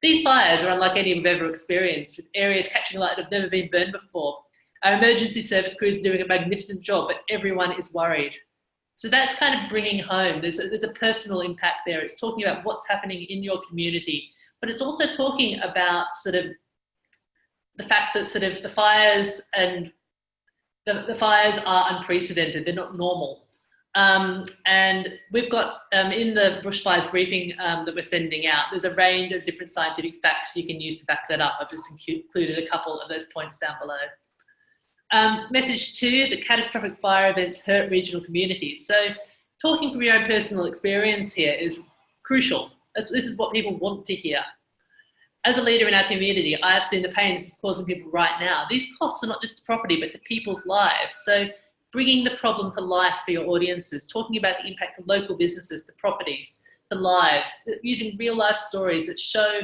these fires are unlike any we've ever experienced, with areas catching light that have never been burned before. Our emergency service crews are doing a magnificent job, but everyone is worried. So that's kind of bringing home, there's a personal impact there. It's talking about what's happening in your community, but it's also talking about sort of the fact that sort of the fires and the fires are unprecedented, they're not normal. And we've got, in the bushfires briefing that we're sending out, there's a range of different scientific facts you can use to back that up. I've just included a couple of those points down below. Message 2, the catastrophic fire events hurt regional communities. So talking from your own personal experience here is crucial. This is what people want to hear. As a leader in our community, I have seen the pain this is causing people right now. These costs are not just to property, but to people's lives. So bringing the problem to life for your audiences, talking about the impact of local businesses, to properties, to lives, using real life stories that show,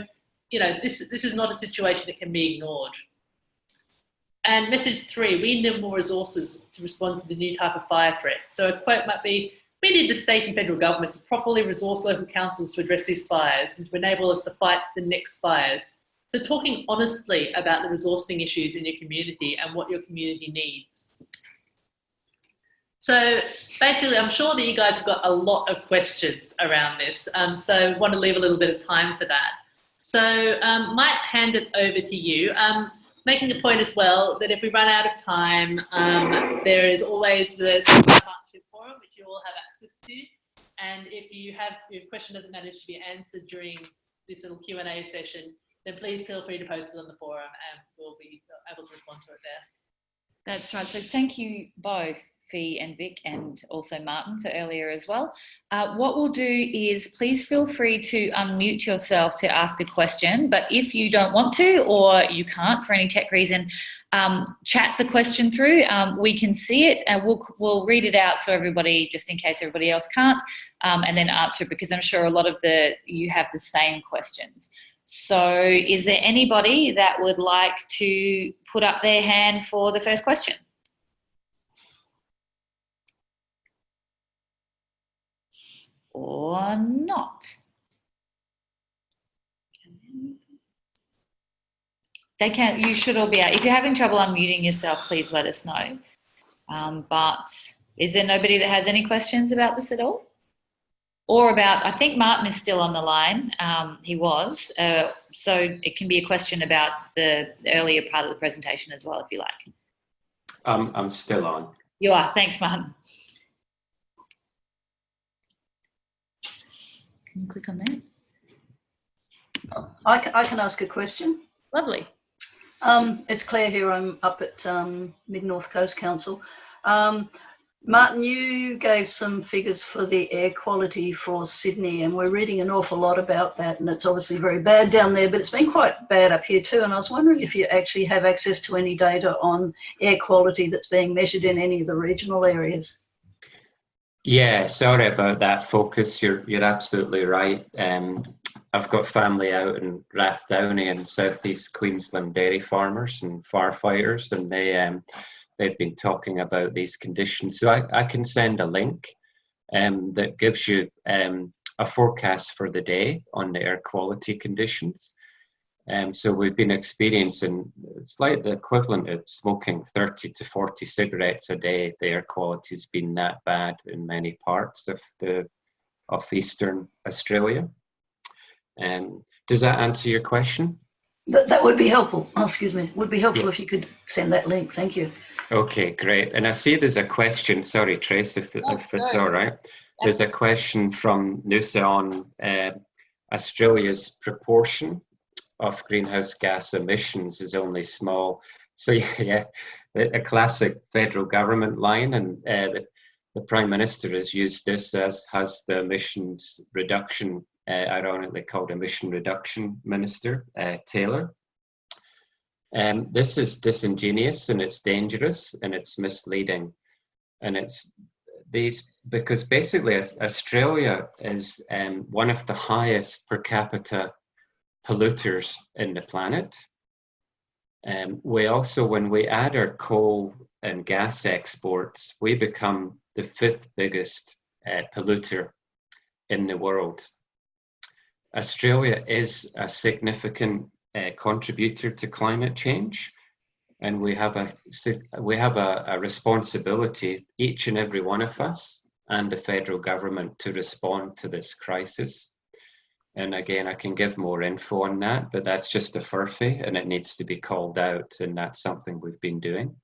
this is not a situation that can be ignored. And message 3, we need more resources to respond to the new type of fire threat. So a quote might be, we need the state and federal government to properly resource local councils to address these fires and to enable us to fight the next fires. So talking honestly about the resourcing issues in your community and what your community needs. So basically, I'm sure that you guys have got a lot of questions around this. So I want to leave a little bit of time for that. So might hand it over to you. Making a point as well that if we run out of time, there is always the partnership forum, which you all have access to. And if your question doesn't manage to be answered during this little Q&A session, then please feel free to post it on the forum and we'll be able to respond to it there. That's right. So thank you both, Fee and Vic, and also Martin for earlier as well. What we'll do is please feel free to unmute yourself to ask a question, but if you don't want to or you can't for any tech reason, chat the question through. We can see it and we'll read it out so everybody, just in case everybody else can't, and then answer it, because I'm sure a lot of you have the same questions. So is there anybody that would like to put up their hand for the first question? Or not? You should all be out. If you're having trouble unmuting yourself, please let us know. But is there nobody that has any questions about this at all? Or about, I think Martin is still on the line. He was. So it can be a question about the earlier part of the presentation as well, if you like. I'm still on. You are. Thanks, Martin. Can you click on that? I can ask a question. Lovely. It's Claire here. I'm up at Mid-North Coast Council. Martin, you gave some figures for the air quality for Sydney, and we're reading an awful lot about that, and it's obviously very bad down there, but it's been quite bad up here too. And I was wondering if you actually have access to any data on air quality that's being measured in any of the regional areas. Yeah, sorry about that focus. You're absolutely right. I've got family out in Rathdowney and southeast Queensland, dairy farmers and firefighters, and they've been talking about these conditions. So I can send a link that gives you a forecast for the day on the air quality conditions. So we've been experiencing, it's like the equivalent of smoking 30 to 40 cigarettes a day. The air quality has been that bad in many parts of Eastern Australia. Does that answer your question? That would be helpful. Oh, excuse me. Would be helpful if you could send that link. Thank you. Okay, great. And I see there's a question. Sorry, Trace, if it's all right. There's a question from Nusa on Australia's proportion of greenhouse gas emissions is only small. So yeah, a classic federal government line, and the Prime Minister has used this as has the emissions reduction, ironically called Emission Reduction Minister, Taylor. This is disingenuous and it's dangerous and it's misleading. And it's because basically Australia is one of the highest per capita polluters in the planet. We also, when we add our coal and gas exports, we become the 5th biggest polluter in the world. Australia is a significant contributor to climate change, and we have a responsibility, each and every one of us and the federal government, to respond to this crisis. And again, I can give more info on that, but that's just a furphy and it needs to be called out, and that's something we've been doing.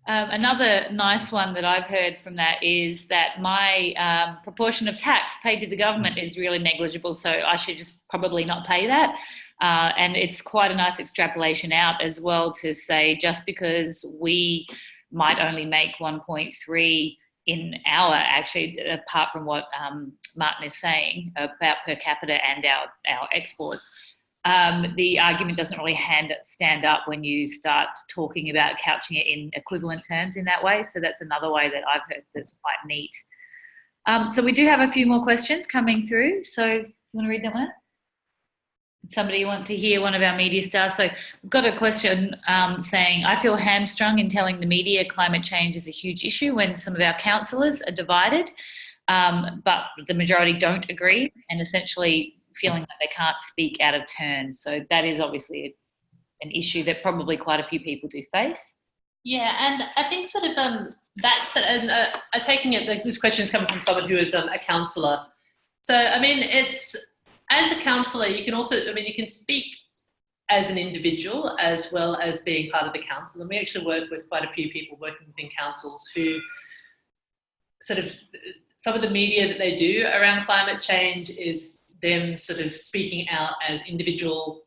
Another nice one that I've heard from that is that my proportion of tax paid to the government is really negligible, so I should just probably not pay that. And it's quite a nice extrapolation out as well to say, just because we might only make 1.3 in our, actually, apart from what Martin is saying about per capita and our exports. The argument doesn't really stand up when you start talking about couching it in equivalent terms in that way. So that's another way that I've heard that's quite neat. So we do have a few more questions coming through. So you want to read that one? Somebody want to hear one of our media stars? So we've got a question saying, I feel hamstrung in telling the media climate change is a huge issue when some of our councillors are divided, but the majority don't agree, and essentially feeling that they can't speak out of turn. So that is obviously an issue that probably quite a few people do face. Yeah, and I think sort of that's, and I'm taking it, this question is coming from someone who is a councillor. So, I mean, it's, as a councillor, you can also, I mean, you can speak as an individual as well as being part of the council. And we actually work with quite a few people working within councils who sort of, some of the media that they do around climate change is them sort of speaking out as individuals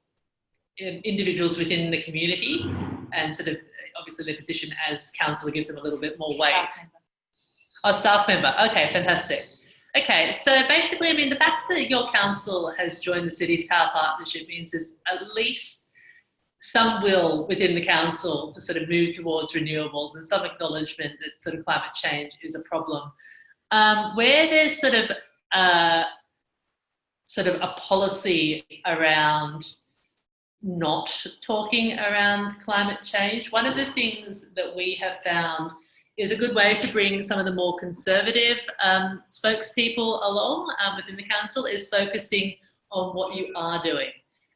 within the community, and sort of obviously their position as councillor gives them a little bit more weight. Staff member. Okay, fantastic. Okay, so basically, I mean, the fact that your council has joined the Cities Power Partnership means there's at least some will within the council to sort of move towards renewables, and some acknowledgement that sort of climate change is a problem. Where there's sort of a policy around not talking around climate change, one of the things that we have found is a good way to bring some of the more conservative spokespeople along within the council is focusing on what you are doing.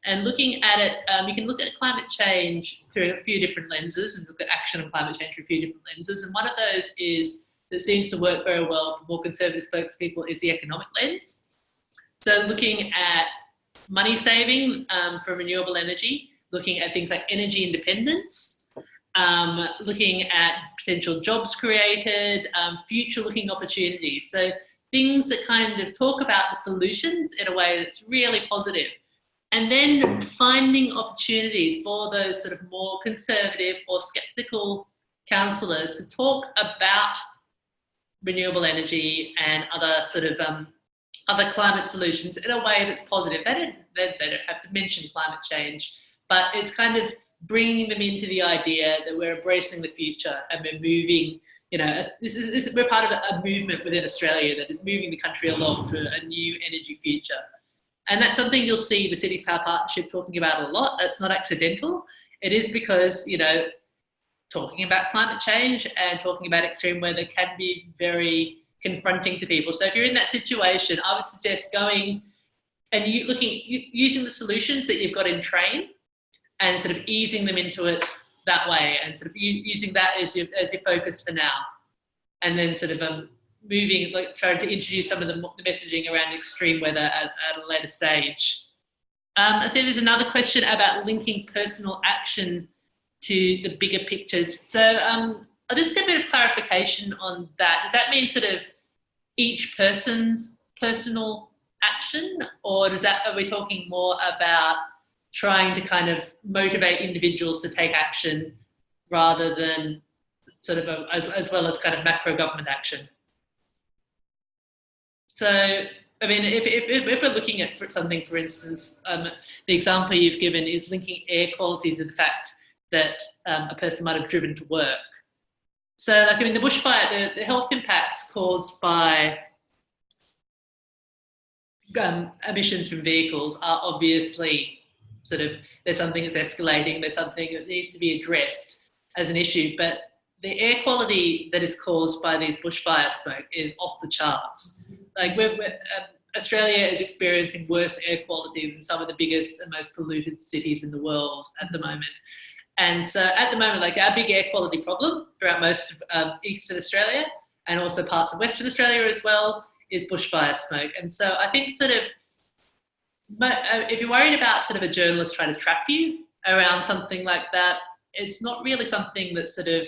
And looking at it, you can look at climate change through a few different lenses, and look at action on climate change through a few different lenses. And one of those is, that seems to work very well for more conservative spokespeople, is the economic lens. So looking at money saving for renewable energy, looking at things like energy independence, looking at potential jobs created, future-looking opportunities. So things that kind of talk about the solutions in a way that's really positive. And then finding opportunities for those sort of more conservative or sceptical councillors to talk about renewable energy and other sort of other climate solutions in a way that's positive. They don't have to mention climate change, but it's kind of bringing them into the idea that we're embracing the future and we're moving, you know, we're part of a movement within Australia that is moving the country along to a new energy future. And that's something you'll see the Cities Power Partnership talking about a lot. That's not accidental. It is because, you know, talking about climate change and talking about extreme weather can be very confronting to people. So if you're in that situation, I would suggest going and using the solutions that you've got in train and sort of easing them into it that way, and sort of using that as your focus for now. And then sort of moving, like trying to introduce some of the messaging around extreme weather at a later stage. I see there's another question about linking personal action to the bigger pictures. So I'll just get a bit of clarification on that. Does that mean sort of each person's personal action, or are we talking more about trying to kind of motivate individuals to take action rather than sort of as well as kind of macro government action? So, I mean, if we're looking at something, for instance, the example you've given is linking air quality to the fact that a person might have driven to work. So, like, I mean, the bushfire, the health impacts caused by emissions from vehicles are obviously sort of, there's something that's escalating, there's something that needs to be addressed as an issue, but the air quality that is caused by these bushfire smoke is off the charts. Like, Australia is experiencing worse air quality than some of the biggest and most polluted cities in the world at the moment. And so at the moment, like, our big air quality problem throughout most of Eastern Australia and also parts of Western Australia as well is bushfire smoke. And so I think sort of, if you're worried about sort of a journalist trying to trap you around something like that, it's not really something that sort of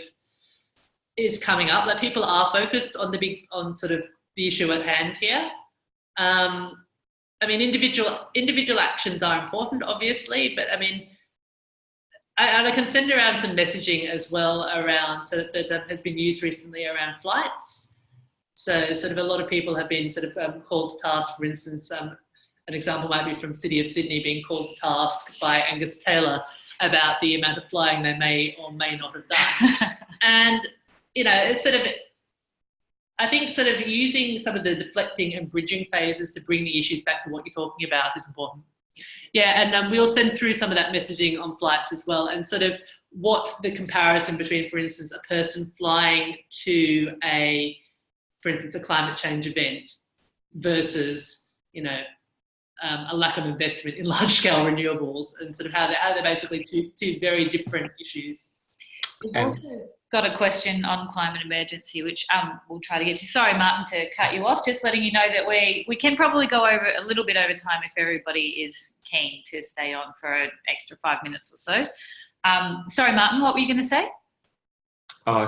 is coming up. Like, people are focused on sort of the issue at hand here. I mean, individual actions are important, obviously, but I mean, I can send around some messaging as well around, so that has been used recently around flights. So sort of a lot of people have been sort of called to task. For instance, an example might be from City of Sydney being called to task by Angus Taylor about the amount of flying they may or may not have done. And, you know, it's sort of, I think sort of using some of the deflecting and bridging phases to bring the issues back to what you're talking about is important. Yeah, and we'll send through some of that messaging on flights as well, and sort of what the comparison between, for instance, a person flying to for instance, a climate change event versus, you know, a lack of investment in large-scale renewables, and sort of how they're basically two very different issues. We've also got a question on climate emergency, which we'll try to get to. Sorry, Martin, to cut you off. Just letting you know that we can probably go over a little bit over time if everybody is keen to stay on for an extra 5 minutes or so. Sorry, Martin, what were you going to say? Oh,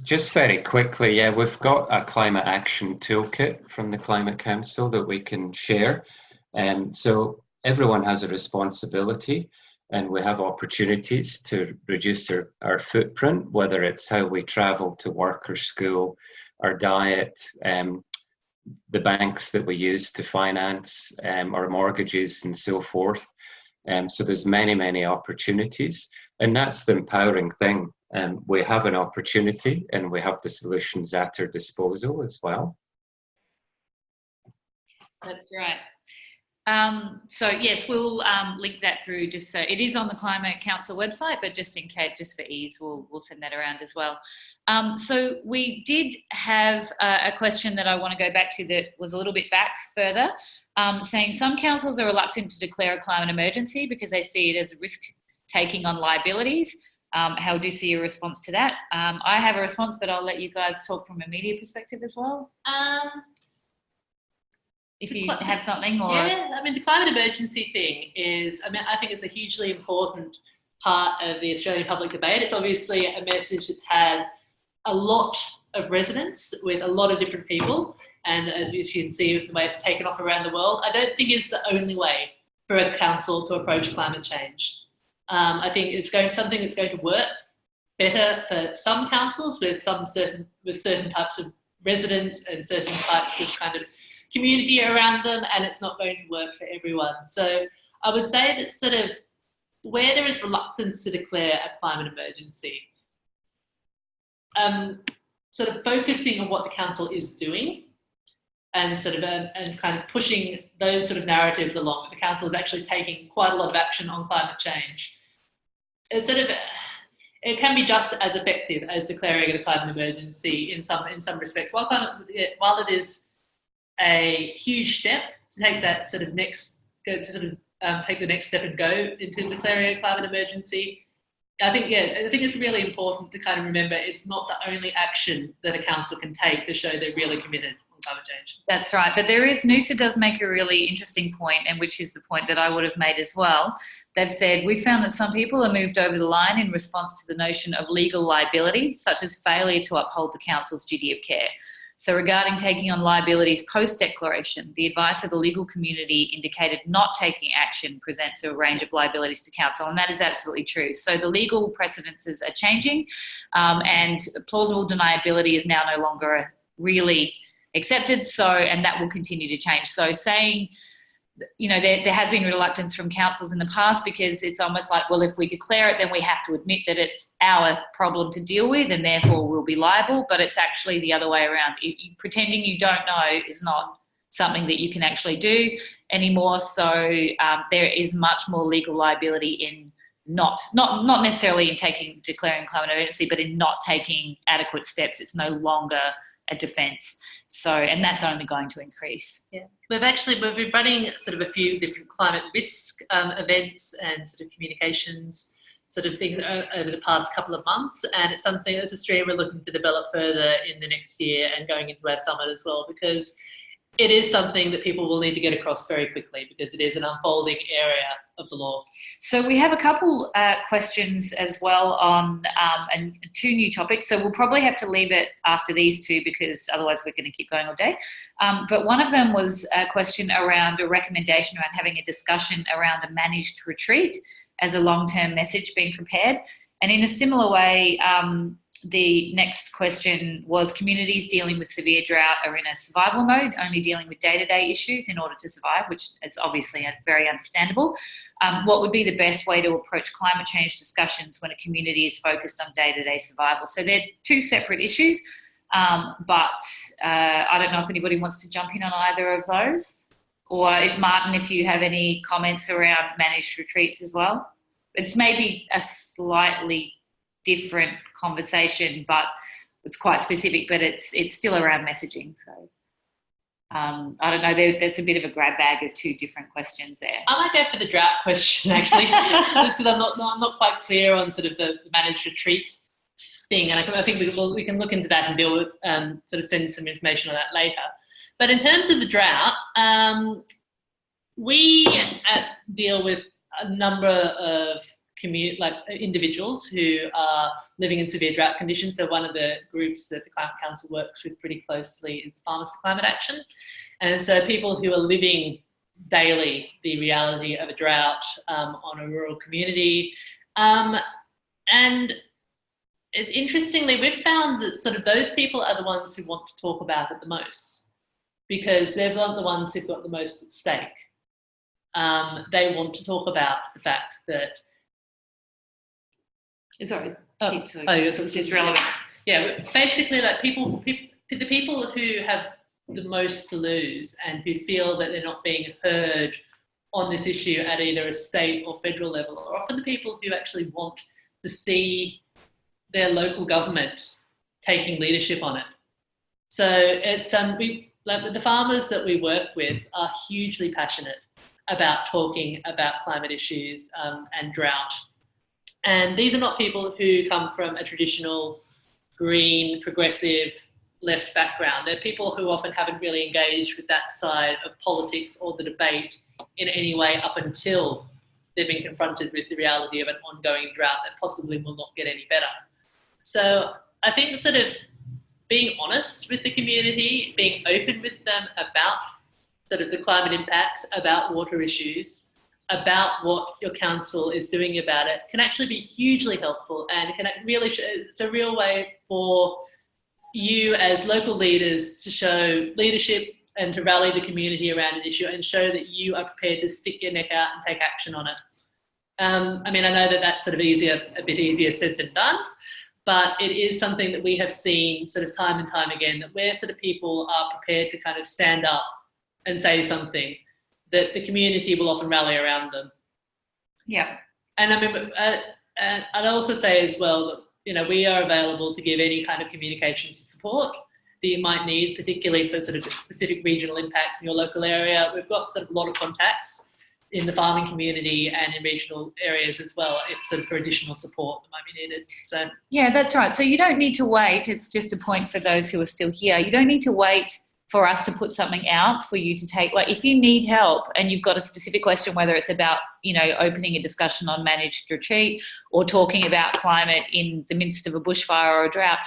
just very quickly, yeah, we've got a climate action toolkit from the Climate Council that we can share. So everyone has a responsibility, and we have opportunities to reduce our footprint, whether it's how we travel to work or school, our diet, the banks that we use to finance our mortgages and so forth. So there's many opportunities, and that's the empowering thing. We have an opportunity, and we have the solutions at our disposal as well. That's right. So yes, we'll link that through, just so it is on the Climate Council website, but just in case, just for ease, we'll send that around as well. So we did have a question that I want to go back to that was a little bit back further, saying some councils are reluctant to declare a climate emergency because they see it as a risk taking on liabilities. How do you see your response to that? I have a response, but I'll let you guys talk from a media perspective as well. If you have something, or yeah, I mean, the climate emergency thing is, I mean, I think it's a hugely important part of the Australian public debate. It's obviously a message that's had a lot of resonance with a lot of different people, and as you can see, the way it's taken off around the world, I don't think it's the only way for a council to approach climate change. I think it's something that's going to work better for some councils with certain types of residents and certain types of kind of community around them, and it's not going to work for everyone. So I would say that sort of where there is reluctance to declare a climate emergency, sort of focusing on what the council is doing, and sort of and kind of pushing those sort of narratives along. The council is actually taking quite a lot of action on climate change. It's sort of, it can be just as effective as declaring a climate emergency in some respects. While it is a huge step to take that sort of take the next step and go into declaring a climate emergency, I think it's really important to kind of remember it's not the only action that a council can take to show they're really committed on climate change. That's right, but Noosa does make a really interesting point, and which is the point that I would have made as well. They've said, we found that some people are moved over the line in response to the notion of legal liability, such as failure to uphold the council's duty of care. So regarding taking on liabilities post-declaration, the advice of the legal community indicated not taking action presents a range of liabilities to council, and that is absolutely true. So the legal precedences are changing, and plausible deniability is now no longer really accepted, and that will continue to change. So saying, you know, there has been reluctance from councils in the past because it's almost like, well, if we declare it, then we have to admit that it's our problem to deal with and therefore we'll be liable, but it's actually the other way around. Pretending you don't know is not something that you can actually do anymore. So there is much more legal liability in not necessarily in declaring climate emergency, but in not taking adequate steps. It's no longer a defence. So, and that's only going to increase. Yeah, we've been running sort of a few different climate risk events and sort of communications sort of things over the past couple of months, and it's something as Australia we're looking to develop further in the next year and going into our summit as well, because it is something that people will need to get across very quickly because it is an unfolding area of the law. So we have a couple questions as well on and two new topics. So we'll probably have to leave it after these two because otherwise we're going to keep going all day. But one of them was a question around a recommendation around having a discussion around a managed retreat as a long-term message being prepared. And in a similar way, the next question was, communities dealing with severe drought are in a survival mode, only dealing with day-to-day issues in order to survive, which is obviously very understandable. What would be the best way to approach climate change discussions when a community is focused on day-to-day survival? So they're two separate issues, but I don't know if anybody wants to jump in on either of those, or if Martin, if you have any comments around managed retreats as well. It's maybe a slightly different conversation, but it's quite specific, but it's still around messaging. So I don't know, that's a bit of a grab bag of two different questions there. I might go for the drought question, actually, just because I'm not quite clear on sort of the managed retreat thing, and I think we can look into that and deal with sort of send some information on that later. But in terms of the drought, we deal with a number of individuals who are living in severe drought conditions. So one of the groups that the Climate Council works with pretty closely is Farmers for Climate Action. And so people who are living daily the reality of a drought on a rural community. And interestingly, we've found that sort of those people are the ones who want to talk about it the most, because they're the ones who've got the most at stake. They want to talk about the fact that Sorry, keep talking. It's just relevant. Yeah, basically, like the people who have the most to lose and who feel that they're not being heard on this issue at either a state or federal level are often the people who actually want to see their local government taking leadership on it. So it's the farmers that we work with are hugely passionate about talking about climate issues and drought. And these are not people who come from a traditional green, progressive, left background. They're people who often haven't really engaged with that side of politics or the debate in any way up until they've been confronted with the reality of an ongoing drought that possibly will not get any better. So I think sort of being honest with the community, being open with them about sort of the climate impacts, about water issues, about what your council is doing about it can actually be hugely helpful, and it can really it's a real way for you as local leaders to show leadership and to rally the community around an issue and show that you are prepared to stick your neck out and take action on it. I mean, I know that that's sort of a bit easier said than done, but it is something that we have seen sort of time and time again, that where sort of people are prepared to kind of stand up and say something, that the community will often rally around them. Yeah. And I mean, and I'd also say as well that, you know, we are available to give any kind of communication support that you might need, particularly for sort of specific regional impacts in your local area. We've got sort of a lot of contacts in the farming community and in regional areas as well, if sort of for additional support that might be needed. So yeah, that's right. So you don't need to wait. It's just a point for those who are still here. You don't need to wait for us to put something out for you to take. Like, if you need help and you've got a specific question, whether it's about, you know, opening a discussion on managed retreat or talking about climate in the midst of a bushfire or a drought,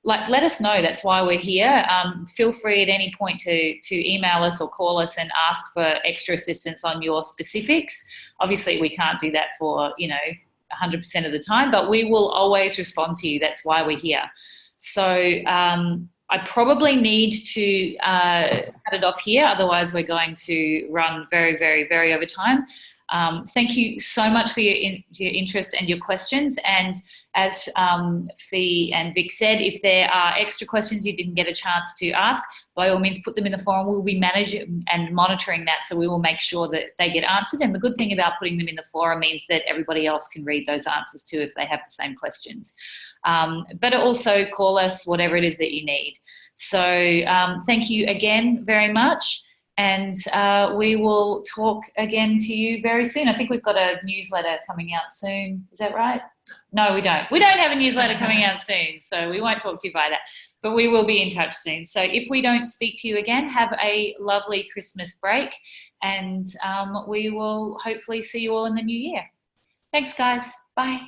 like, let us know. That's why we're here. Feel free at any point to email us or call us and ask for extra assistance on your specifics. Obviously, we can't do that for, you know, 100% of the time, but we will always respond to you. That's why we're here. So I probably need to cut it off here. Otherwise, we're going to run very, very, very over time. Thank you so much for your interest and your questions. And as Fee and Vic said, if there are extra questions you didn't get a chance to ask, by all means, put them in the forum. We'll be managing and monitoring that, so we will make sure that they get answered. And the good thing about putting them in the forum means that everybody else can read those answers too if they have the same questions. But also call us, whatever it is that you need. So thank you again very much. And we will talk again to you very soon. I think we've got a newsletter coming out soon. Is that right? No, we don't. We don't have a newsletter coming out soon, so we won't talk to you via that. But we will be in touch soon. So if we don't speak to you again, have a lovely Christmas break. And we will hopefully see you all in the new year. Thanks, guys. Bye.